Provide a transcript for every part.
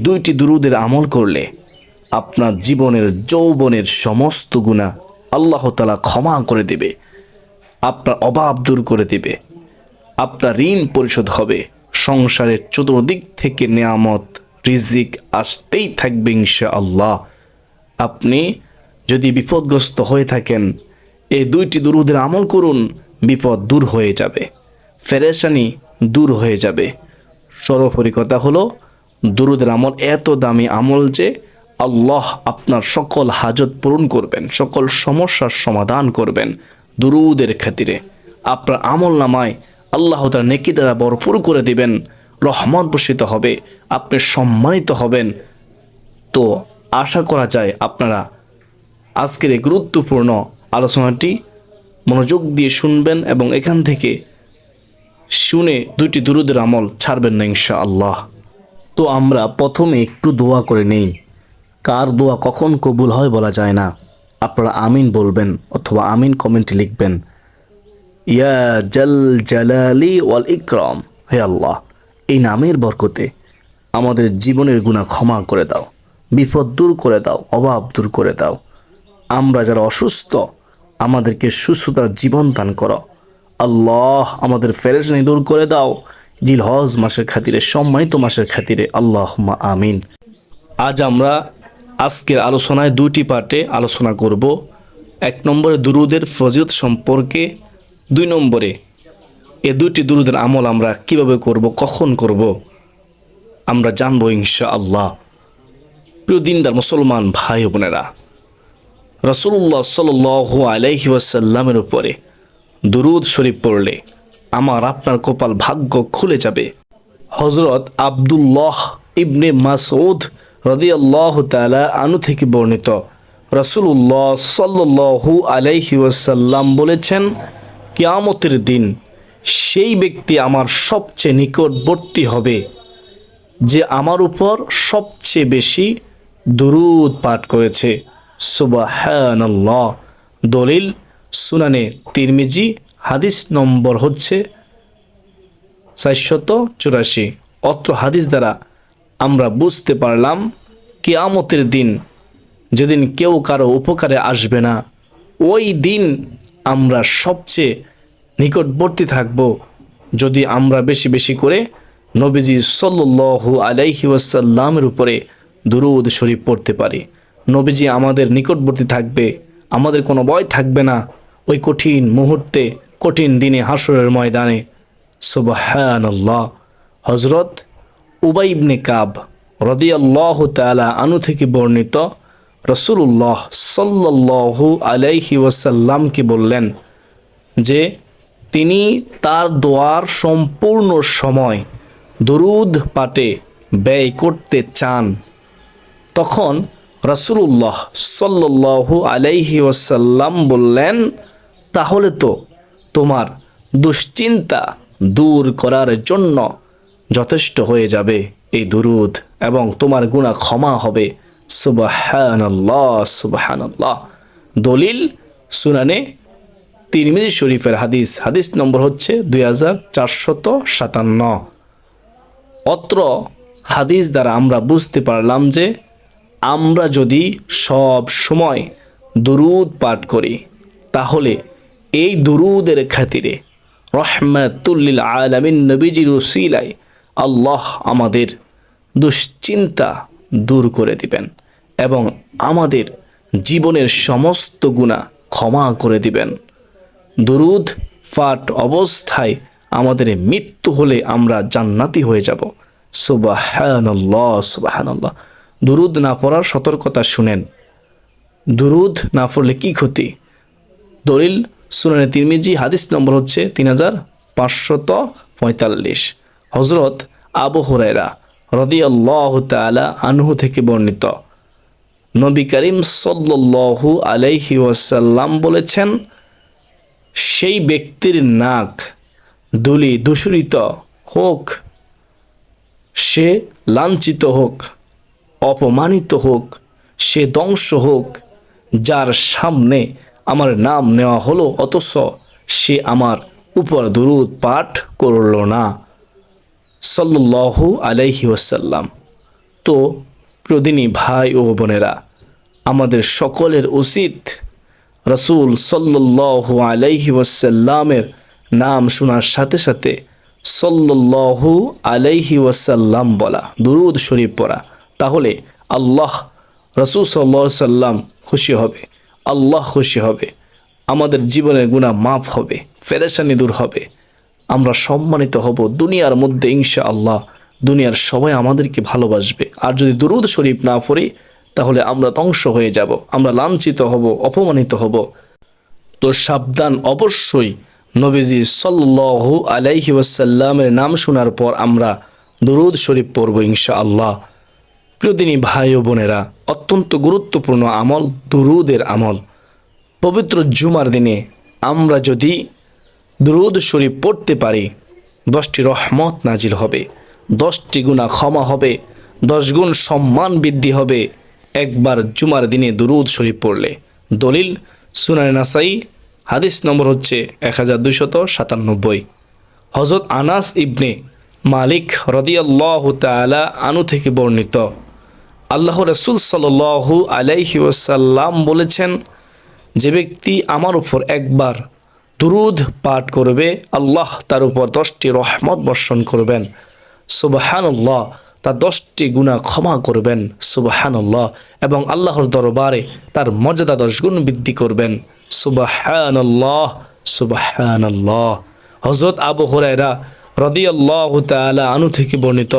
দুইটি দুরুদের আমল করলে আপনার জীবনের যৌবনের সমস্ত গুনাহ আল্লাহ তাআলা ক্ষমা করে দেবে, আপনার অভাব দূর করে দেবে, আপনার ঋণ পরিশোধ হবে, সংসারের চতুর্দিক থেকে নেয়ামত রিজিক আসতেই থাকবে ইনশাআল্লাহ। আপনি যদি বিপদগ্রস্ত হয়ে থাকেন, এই দুইটি দুরুদের আমল করুন, বিপদ দূর হয়ে যাবে, পেরেশানি দূর হয়ে যাবে। সর্বোপরি কথা হলো, দুরুদের আমল এত দামি আমল যে আল্লাহ আপনার সকল হাজত পূরণ করবেন, সকল সমস্যার সমাধান করবেন দুরুদের খাতিরে। আপনার আমল নামায় আল্লাহ তার নেকি দ্বারা ভরপুর করে দিবেন, রহমত বর্ষিত হবে, আপনি সম্মানিত হবেন। তো আশা করা যায় আপনারা আজকের এই গুরুত্বপূর্ণ আলোচনাটি মনোযোগ দিয়ে শুনবেন এবং এখান থেকে শুনে দুইটি দুরুদের আমল ছাড়বেন না ইনশাআল্লাহ। তো আমরা প্রথমে একটু দোয়া করে নেই। কার দোয়া কখন কবুল হয় বলা যায় না। আপনারা আমিন বলবেন অথবা আমিন কমেন্টে লিখবেন, ইয়া জাল জালালি ওয়াল ইকরাম, হে আল্লাহ, এই নামের বরকতে আমাদের জীবনের গুনাহ ক্ষমা করে দাও, বিপদ দূর করে দাও, অভাব দূর করে দাও। আমরা যারা অসুস্থ আমাদেরকে সুস্থতার জীবন দান করো। আল্লাহ আমাদের পেরেশানি দূর করে দাও জিলহজ মাসের খাতিরে, সম্মানিত মাসের খাতিরে, আল্লাহুম্মা আমিন। আজ আমরা আজকের আলোচনায় দুইটি পার্টে আলোচনা করব। এক নম্বরে দুরুদের ফজিলত সম্পর্কে, দুই নম্বরে এ দুইটি দুরুদের আমল আমরা কিভাবে করব, কখন করব আমরা জানবো ইনশাআল্লাহ। প্রিয় দিনদার মুসলমান ভাই বোনেরা, রাসূলুল্লাহ সাল্লাল্লাহু আলাইহি ওয়াসাল্লামের উপরে দুরুদ শরীফ পড়লে আমার আপনার কপাল ভাগ্য খুলে যাবে। হযরত আব্দুল্লাহ ইবনে মাসউদ রাদিয়াল্লাহু তাআলা আনহু থেকে বর্ণিত, রাসূলুল্লাহ সাল্লাল্লাহু আলাইহি ওয়াসাল্লাম বলেছেন, কিয়ামতের দিন সেই ব্যক্তি আমার সবচেয়ে নিকটবর্তী হবে যে আমার উপর সবচেয়ে বেশি দুরূদ পাঠ করেছে। সুবহানাল্লাহ। দলিল সুনানে তিরমিজি, হাদিস নম্বর হচ্ছে 484। অত্র হাদিস দ্বারা আমরা বুঝতে পারলাম কিয়ামতের দিন যেদিন কেউ কারো উপকারে আসবে না, ওই দিন আমরা সবচেয়ে নিকটবর্তী থাকব যদি আমরা বেশি বেশি করে নবীজি সাল্লাল্লাহু আলাইহি ওয়াসাল্লামের উপরে দুরূদ শরীফ পড়তে পারি। নবীজি আমাদের নিকটবর্তী থাকবে, আমাদের কোনো ভয় থাকবে না ওই কঠিন মুহূর্তে, কঠিন দিনে, হাসরের ময়দানে। সুবহানাল্লাহ। হযরত উবাই ইবনে কাব রাদিয়াল্লাহু তাআলা আনহু থেকে বর্ণিত, রাসূলুল্লাহ সাল্লাল্লাহু আলাইহি ওয়াসাল্লামকে বললেন যে তিনি তার দোয়ার সম্পূর্ণ সময় দুরূদ পাঠে ব্যয় করতে চান। তখন রাসূলুল্লাহ সাল্লাল্লাহু আলাইহি ওয়াসাল্লাম বললেন, তাহলে তো তোমার দুশ্চিন্তা দূর করার জন্য যথেষ্ট হয়ে যাবে এই দুরূদ, এবং তোমার গুনাহ ক্ষমা হবে। সুবহানাল্লাহ, সুবহানাল্লাহ। দলিল সুনানে তিরমিজি শরীফের হাদিস, হাদিস নম্বর হচ্ছে 2457। অত্র হাদিস দ্বারা আমরা বুঝতে পারলাম যে আমরা যদি সব সময় দুরূদ পাঠ করি তাহলে এই দুরূদের খাতিরে রহমাতুল লিল আলামিন নবীজির ওসিলায় আল্লাহ আমাদের দুশ্চিন্তা দূর করে দিবেন এবং আমাদের জীবনের সমস্ত গুনাহ ক্ষমা করে দিবেন। দুরূদ পাঠ অবস্থায় আমাদের মৃত্যু হলে আমরা জান্নাতি হয়ে যাব। সুবহানাল্লাহ, সুবহানাল্লাহ। দুরূদ না পড়ার সতর্কতা শুনেন। দুরূদ না পড়লে কি ক্ষতি? দলিল সুনানে তিরমিজি, হাদিস নম্বর হচ্ছে 3545। হযরত আবু হুরায়রা রাদিয়াল্লাহু তাআলা আনহু থেকে বর্ণিত, নবী করিম সাল্লাল্লাহু আলাইহি ওয়াসাল্লাম বলেছেন, সেই ব্যক্তির নাক ধূলি দূষিত হোক, সে লাঞ্ছিত হোক, অপমানিত হোক, সে ধ্বংস হোক, যার সামনে আমার নাম নেওয়া হলো অথচ সে আমার উপর দুরূদ পাঠ করল না। সাল্লাল্লাহু আলাইহি ওয়াসাল্লাম। তো প্রদিনই ভাই ও বোনেরা, আমাদের সকলের উচিত রাসূল সাল্লাল্লাহু আলাইহি ওয়াসাল্লামের নাম শোনার সাথে সাথে সাল্লাল্লাহু আলাইহি ওয়াসাল্লাম বলা, দুরূদ শরীফ পড়া। তাহলে আল্লাহ, রাসূল সাল্লাল্লাহু আলাইহি সাল্লাম খুশি হবে, আল্লাহ খুশি হবে, আমাদের জীবনের গুনাহ মাফ হবে, পেরেশানি দূর হবে, আমরা সম্মানিত হব দুনিয়ার মধ্যে ইনশাআল্লাহ। দুনিয়ার সবাই আমাদেরকে ভালোবাসবে। আর যদি দুরূদ শরীফ না পড়ি তাহলে আমরা ধ্বংস হয়ে যাব, আমরা লাঞ্ছিত হব, অপমানিত হব। তো সাবধান, অবশ্যই নবীজি সাল্লাল্লাহু আলাইহি ওয়াসাল্লামের নাম শোনার পর আমরা দুরূদ শরীফ পড়ব ইনশাআল্লাহ। প্রিয়দিনী ভাই ও বোনেরা, অত্যন্ত গুরুত্বপূর্ণ আমল দুরূদের আমল। পবিত্র জুমার দিনে আমরা যদি দুরূদ শরীফ পড়তে পারি, 10টি রহমত নাজিল হবে, 10টি গুনাহ ক্ষমা হবে, 10 গুণ সম্মান বৃদ্ধি হবে একবার জুমার দিনে দুরূদ শরীফ পড়লে। দলিল সুনানে নাসাই, হাদিস নম্বর হচ্ছে 1297। হযরত আনাস ইবনে মালিক রাদিয়াল্লাহু তাআলা আনহু থেকে বর্ণিত, আল্লাহ রাসূল সাল্লাল্লাহু আলাইহি ওয়াসাল্লাম বলেছেন, যে ব্যক্তি আমার উপর একবার দুরূদ পাঠ করবে আল্লাহ তার উপর 10টি রহমত বর্ষণ করবেন, সুবহানাল্লাহ, তার 10টি গুনাহ ক্ষমা করবেন, সুবহানাল্লাহ, এবং আল্লাহর দরবারে তার মর্যাদা 10 গুণ বৃদ্ধি করবেন, সুবহানাল্লাহ, সুবহানাল্লাহ। হযরত আবু হুরায়রা রাদিয়াল্লাহু তাআলা আনহু থেকে বর্ণিত,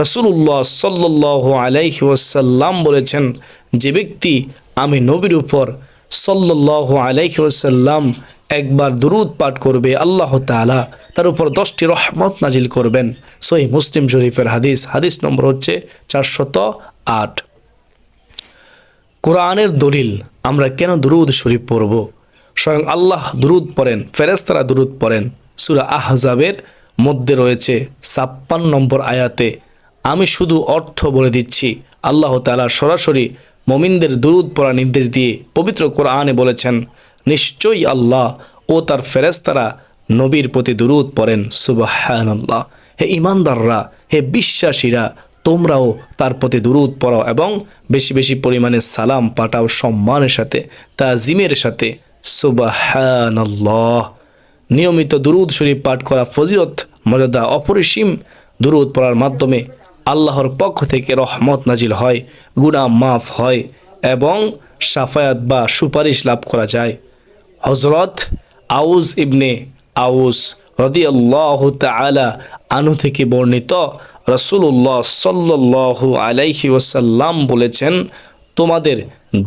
রাসূলুল্লাহ সাল্লাল্লাহু আলাইহি ওয়াসাল্লাম বলেছেন, যে ব্যক্তি আমি নবীর উপর সাল্লাল্লাহু আলাইহি ওয়াসাল্লাম একবার দুরূদ পাঠ করবে আল্লাহ তাআলা তার উপর 10টি রহমত নাজিল করবেন। সহিহ মুসলিম শরীফের হাদিস, হাদিস নম্বর হচ্ছে 408। কোরআনের দলিল আমরা কেন দুরূদ শরীফ পড়ব? স্বয়ং আল্লাহ দুরূদ পড়েন, ফেরেশতারা দুরূদ পড়েন। সূরা আহজাবের মধ্যে রয়েছে 56 নম্বর আয়াতে, আমি শুধু অর্থ বলে দিচ্ছি। আল্লাহ তাআলা সরাসরি মুমিনদের দুরূদ পড়ার নির্দেশ দিয়ে পবিত্র কোরআনে বলেছেন, নিশ্চয়ই আল্লাহ ও তার ফেরেশতারা নবীর প্রতি দুরূদ পড়েন, সুবহানাল্লাহ। হে ঈমানদাররা, হে বিশ্বাসীরা, তোমরাও তার প্রতি দুরূদ পড়ো এবং বেশি বেশি পরিমাণে সালাম পাঠাও, সম্মানের সাথে, তাজিমের সাথে, সুবহানাল্লাহ। নিয়মিত দুরূদ শরীফ পাঠ করা ফজিলত মর্যাদা অপরিসীম। দুরূদ পড়ার মাধ্যমে আল্লাহর পক্ষ থেকে রহমত নাজিল হয়, গুনাহ মাফ হয় এবং শাফায়াত বা সুপারিশ লাভ করা যায়। হযরত আউস ইবনে আউস রাদিয়াল্লাহু তাআলা আনহু থেকে বর্ণিত, রাসূলুল্লাহ সাল্লাল্লাহু আলাইহি ওয়াসাল্লাম বলেছেন, তোমাদের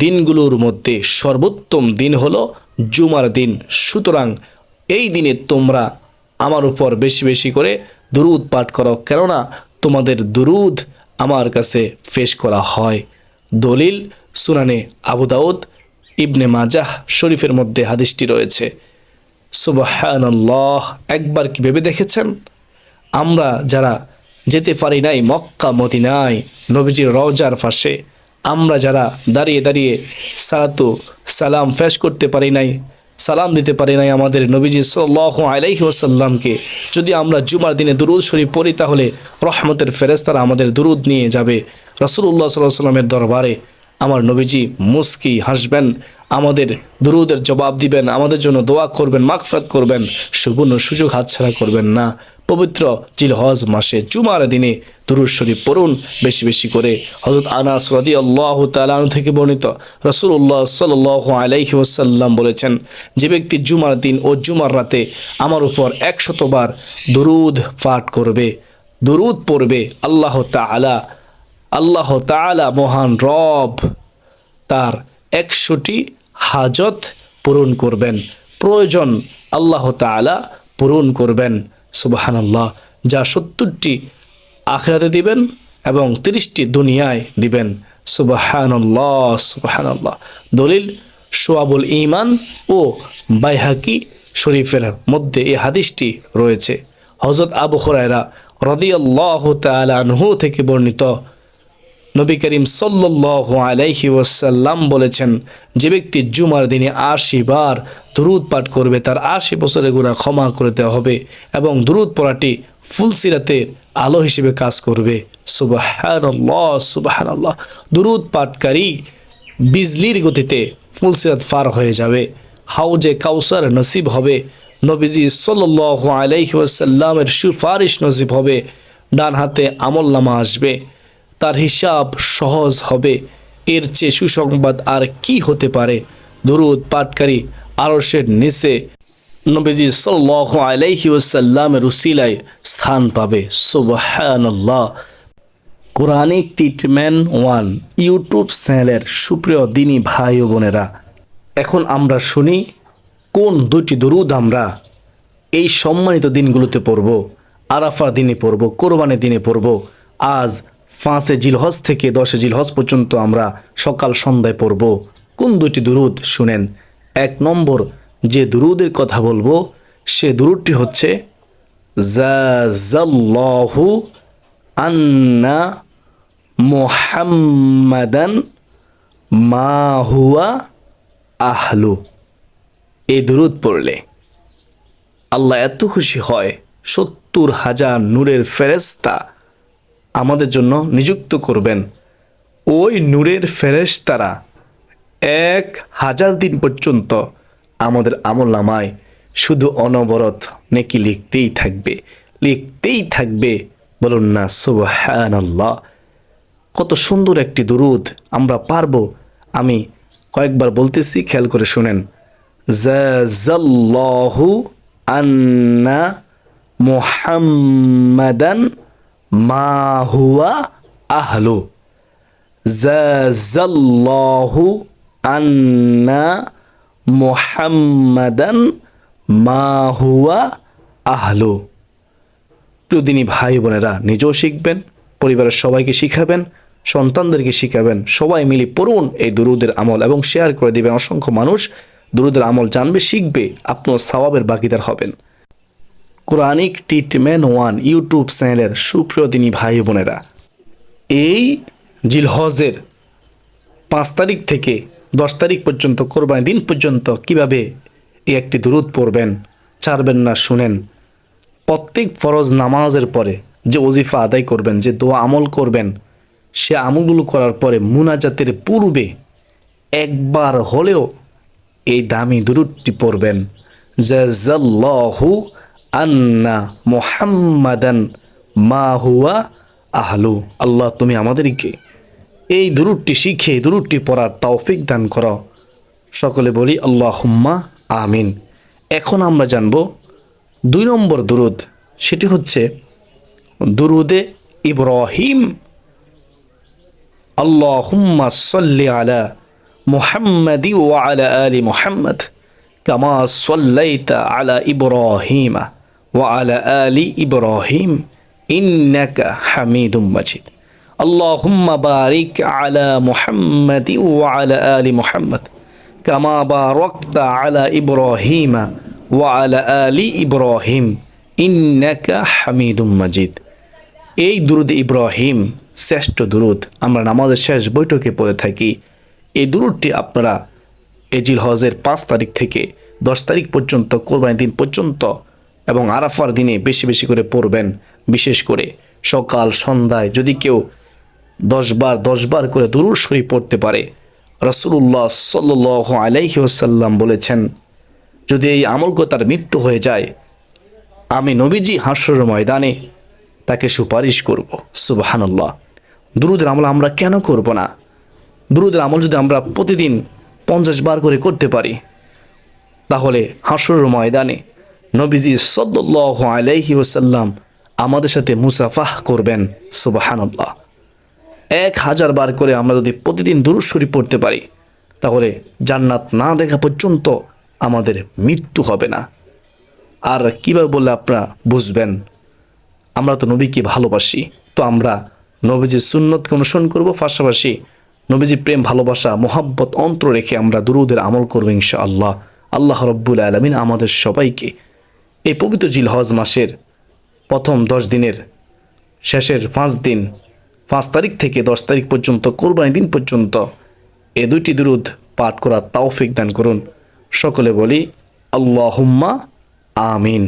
দিনগুলোর মধ্যে সর্বোত্তম দিন হলো জুমার দিন, সুতরাং এই দিনে তোমরা আমার উপর বেশি বেশি করে দুরূদ পাঠ করো, কেননা তোমাদের দুরূদ আমার কাছে পেশ করা হয়। দলিল সুনানে আবু দাউদ, ইবনে মাজাহ শরীফের মধ্যে হাদিসটি রয়েছে। সুবহানাল্লাহ। একবার কি ভেবে দেখেছেন, আমরা যারা যেতে পারি নাই মক্কা মদিনায় নবীজির রওজার পাশে, আমরা যারা দাঁড়িয়ে দাঁড়িয়ে সালাতু সালাম পেশ করতে পারি নাই, সালাম দিতে পারি নাই আমাদের নবীজি সাল্লাল্লাহু আলাইহি ওয়াসাল্লামকে, যদি আমরা জুমার দিনে দুরূদ শরীফ পড়ি তাহলে রহমতের ফেরেশতারা আমাদের দুরূদ নিয়ে যাবে রাসূলুল্লাহ সাল্লাল্লাহু আলাইহি ওয়াসাল্লামের দরবারে। আমার নবীজি মুস্কি হাসবেন, আমাদের দুরূদের জবাব দিবেন, আমাদের জন্য দোয়া করবেন, মাগফিরাত করবেন। সুবর্ণ সুযোগ হাতছাড়া করবেন না। পবিত্র জিলহজ মাসে জুমার দিনে দুরূদ শরীফ পড়ুন বেশি বেশি করে। হযরত আনাস রাদিয়াল্লাহু তাআলা আনহু থেকে বর্ণিত, রাসূলুল্লাহ সাল্লাল্লাহু আলাইহি ওয়াসাল্লাম বলেছেন, যে ব্যক্তি জুমার দিন ও জুমার রাতে আমার উপর 100 বার দুরূদ পাঠ করবে, দুরূদ পড়বে, আল্লাহ তাআলা মহান রব তার 100টি হাজত পূরণ করবেন, প্রয়োজন আল্লাহ তাআলা পূরণ করবেন, সুবহানাল্লাহ। যা 70টি আখিরাতে দিবেন এবং 30টি দুনিয়ায় দিবেন, সুবহানাল্লাহ, সুবহানাল্লাহ। দলিল শুআবুল ঈমান ও বাইহাকি শরীফের মধ্যে এই হাদিসটি রয়েছে। হযরত আবু হুরায়রা রাদিয়াল্লাহু তাআলা আনহু থেকে বর্ণিত, নবী করিম সাল্লাল্লাহু আলাইহি ওয়াসাল্লাম বলেছেন, যে ব্যক্তি জুমার দিনে 80 বার দুরূদ পাঠ করবে তার 80 বছরের গুনাহ ক্ষমা করে দেওয়া হবে এবং দুরূদ পড়াটি ফুলসিরাতের আলো হিসেবে কাজ করবে, সুবহানাল্লাহ সুবহানাল্লাহ। দুরুদ পাঠকারী বিজলির গতিতে ফুলসিরাত পার হয়ে যাবে, হাউজে কাউসার নসিব হবে, নবীজি সাল্লাল্লাহু আলাইহি ওয়াসাল্লামের সুপারিশ নসিব হবে, ডান হাতে আমলনামা আসবে, তার হিসাব সহজ হবে। এর চেয়ে সুসংবাদ আর কি হতে পারে? দুরুদ পাঠকারী আরশের নিচে নবীজি সাল্লাল্লাহু আলাইহি ওয়াসাল্লামের উসিলায় স্থান পাবে। সুবহানাল্লাহ। কোরআনিক ট্রিটমেন্ট 1 ইউটিউব চ্যানেলের সুপ্রিয় দিনী ভাই ও বোনেরা, এখন আমরা শুনি কোন দুটি দুরুদ আমরা এই সম্মানিত দিনগুলোতে পড়ব। আরাফার দিনে পড়ব, কোরবানির দিনে পড়ব। আজ 5 জিলহজ থেকে 10 জিলহজ পর্যন্ত আমরা সকাল সন্ধ্যায় পড়ব। কোন দুটি দুরুদ শুনেন। 1 নম্বর যে দুরুদের কথা বলবো সে দুরুদটি হচ্ছে জাযাল্লাহু আন্না মুহাম্মাদান মা হুয়া আহলু। এই দুরুদ পড়লে আল্লাহ এত খুশি হয়, 70,000 নূরের ফেরেশতা আমাদের জন্য নিযুক্ত করবেন। ওই নূরের ফেরেশতারা 1000 দিন পর্যন্ত আমাদের আমলনামায় শুধু অনবরত নেকি লিখতেই থাকবে, লিখতেই থাকবে। বলুন না সুবহানাল্লাহ। কত সুন্দর একটি দুরুদ, আমরা পারবো। আমি কয়েকবার বলতেছি, খেয়াল করে শুনেন। জাযাল্লাহু আন্না মুহাম্মাদান মা হুয়া আহলু। জাযাল্লাহু আন্না মুহাম্মাদান মা হুয়া আহলু। প্রিয়দিনী ভাই বোনেরা, নিজেও শিখবেন, পরিবারের সবাইকে শিখাবেন, সন্তানদেরকে শিখাবেন। সবাই মিলে পড়ুন এই দুরুদের আমল এবং শেয়ার করে দিবেন। অসংখ্য মানুষ দুরুদের আমল জানবে, শিখবে, আপনিও সওয়াবের ভাগীদার হবেন। কোরআনিক ট্রিটমেন্ট 1 ইউটিউব চ্যানেলের সুপ্রিয় দিনী ভাই বোনেরা, এই জিলহজের 5 তারিখ থেকে 10 তারিখ পর্যন্ত, কোরবানি দিন পর্যন্ত কিভাবে এই একটি দুরুদ পড়বেন, ছাড়বেন না, শুনেন। প্রত্যেক ফরজ নামাজের পরে যে ওজিফা আদায় করবেন, যে দোয়া আমল করবেন, সে আমলগুলো করার পরে মুনাজাতের পূর্বে একবার হলেও এই দামি দুরুদটি পড়বেন। জাযাল্লাহু আন্না মুহাম্মাদান মা হুয়া আহলু। আল্লাহ তুমি আমাদেরকে এই দুরুদটি শিখে দুরুদটি পড়ার তৌফিক দান করো। সকলে বলি আল্লাহুম্মা আমিন। এখন আমরা জানব 2 নম্বর দুরুদ, সেটি হচ্ছে দুরুদে ইব্রাহিম। আল্লাহুম্মা সাল্লি আলা মুহাম্মাদি ওয়া আলা আলি মুহাম্মাদ কামা সাল্লাইতা আলা ইব্রাহিম ওয়া আলা আলি ইব্রাহিম ইন্নাকা হামিদুম মাজিদ। আল্লাহুম্মা বারিক আলা মুহাম্মাদি ওয়া আলা আলি মুহাম্মাদ কামা বারাকতা আলা ইব্রাহিম ওয়া আলা আলি ইব্রাহিম ইন্নাকা হামিদুম মাজিদ। এই দুরুদ ইব্রাহিম শ্রেষ্ঠ দুরুদ, আমরা নামাজের শেষ বৈঠকে পড়ে থাকি। এই দুরুদটি আপনারা এই জিলহজের 5 তারিখ থেকে 10 তারিখ পর্যন্ত, কোরবানি দিন পর্যন্ত এবং আরাফার দিনে বেশি বেশি করে পড়বেন। বিশেষ করে সকাল সন্ধ্যায় যদি কেউ 10 বার করে দুরুদ শরীফ পড়তে পারে, রাসূলুল্লাহ সাল্লাল্লাহু আলাইহি ওয়াসাল্লাম বলেছেন, যদি এই আমল করে তার মৃত্যু হয়ে যায়, আমি নবীজি হাশরের ময়দানে তাকে সুপারিশ করব। সুবহানাল্লাহ। দুরুদের আমল আমরা কেন করব না? দুরুদের আমল যদি আমরা প্রতিদিন 50 বার করে করতে পারি, তাহলে হাশরের ময়দানে নবীজি সাল্লাল্লাহু আলাইহি ওয়াসাল্লাম আমাদের সাথে মুসাফাহ করবেন। সুবহানাল্লাহ। 1000 বার করে আমরা যদি প্রতিদিন দুরূদ শরীফ পড়তে পারি, তাহলে জান্নাত না দেখা পর্যন্ত আমাদের মৃত্যু হবে না। আর কীভাবে বললে আপনারা বুঝবেন? আমরা তো নবীকে ভালোবাসি, তো আমরা নবীজির সুন্নতকে অনুসরণ করব, পাশাপাশি নবীজির প্রেম, ভালোবাসা, মোহাব্বত অন্তর রেখে আমরা দুরূদের আমল করব ইনশাআল্লাহ। আল্লাহ রব্বুল আলামিন আমাদের সবাইকে এই পবিত্র জিলহজ মাসের প্রথম 10 দিনের শেষের 5 দিন, 5 তারিখ থেকে 10 তারিখ পর্যন্ত, কোরবানি দিন পর্যন্ত এই 2টি দুরূদ পাঠ করার তৌফিক দান করুন। সকলে বলি আল্লাহুম্মা আমিন।